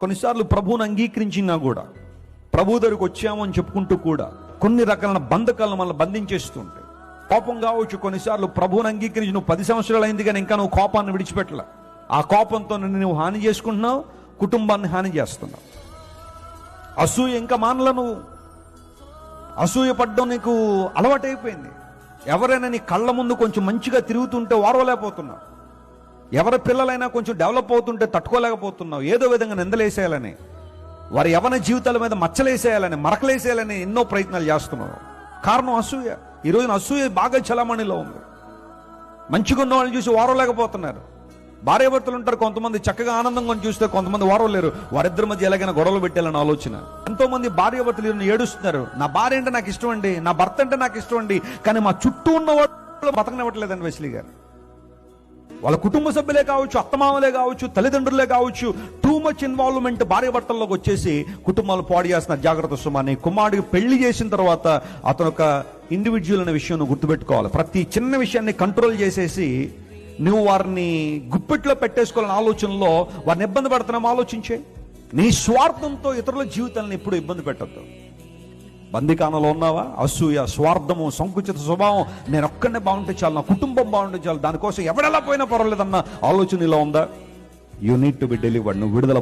కొన్నిసార్లు ప్రభువుని అంగీకరించినా కూడా, ప్రభు దగ్గరికి వచ్చాము అని చెప్పుకుంటూ కూడా కొన్ని రకాల బంధకాలను మనల్ని బంధించేస్తుంటాయి. కోపం కావచ్చు. కొన్నిసార్లు ప్రభువుని అంగీకరించి నువ్వు 10 సంవత్సరాలు అయింది కానీ ఇంకా నువ్వు కోపాన్ని విడిచిపెట్టలే. ఆ కోపంతో నువ్వు హాని చేసుకుంటున్నావు, కుటుంబాన్ని హాని చేస్తున్నావు. అసూయ ఇంకా మానల, నువ్వు అసూయ పడ్డం నీకు అలవాటైపోయింది. ఎవరైనా నీ కళ్ళ ముందు కొంచెం మంచిగా తిరుగుతుంటే ఓర్వలేకపోతున్నావు. ఎవరి పిల్లలైనా కొంచెం డెవలప్ అవుతుంటే తట్టుకోలేకపోతున్నావు. ఏదో విధంగా నిందలేసేయాలని, వారి యవన జీవితాల మీద మచ్చలేసేయాలని, మరకలేసేయాలని ఎన్నో ప్రయత్నాలు చేస్తున్నావు. కారణం అసూయ. ఈ రోజున అసూయ బాగా చలామణిలో ఉంది. మంచిగా ఉన్న వాళ్ళని చూసి ఓర్వలేకపోతున్నారు. భార్యాభర్తలు ఉంటారు, కొంతమంది చక్కగా ఆనందంగా చూస్తే కొంతమంది ఓర్వలేరు. వారిద్దరి మధ్య ఎలాగైనా గొడవలు పెట్టాలని ఆలోచన. ఎంతో మంది భార్యాభర్తలు ఏడుస్తున్నారు, నా భార్య అంటే నాకు ఇష్టం అండి, నా భర్త అంటే నాకు ఇష్టం అండి, కానీ మా చుట్టూ ఉన్న వాళ్ళు బతకనివ్వట్లేదండి. వెస్లీ గారు వాళ్ళ కుటుంబ సభ్యులే కావచ్చు, అత్తమామలే కావచ్చు, తల్లిదండ్రులే కావచ్చు, టూ మచ్ ఇన్వాల్వ్మెంట్ భార్య భర్తల్లోకి వచ్చేసి కుటుంబాలు పాడు చేస్తున్నారు. జాగ్రత్త సుమాని. కుమారుడికి పెళ్లి చేసిన తర్వాత అతను ఒక ఇండివిజువల్ అనే విషయం నువ్వు గుర్తుపెట్టుకోవాలి. ప్రతి చిన్న విషయాన్ని కంట్రోల్ చేసేసి నువ్వు వారిని గుప్పెట్లో పెట్టేసుకోవాలని ఆలోచనలో వారిని ఇబ్బంది పెడుతున్నావు. ఆలోచించే. నీ స్వార్థంతో ఇతరుల జీవితాలను ఎప్పుడు ఇబ్బంది పెట్టద్దు. బందికానంలో ఉన్నావా? అసూయ, స్వార్థము, సంకుచిత స్వభావం, నేను ఒక్కడనే బాగుంటే చాలు, నా కుటుంబం బాగుంటే చాలు, దానికోసం ఎవడెలా పోయినా పర్వాలేదన్న ఆలోచన ఇలా ఉందా? You need to be delivered. నువ్వు విడుదల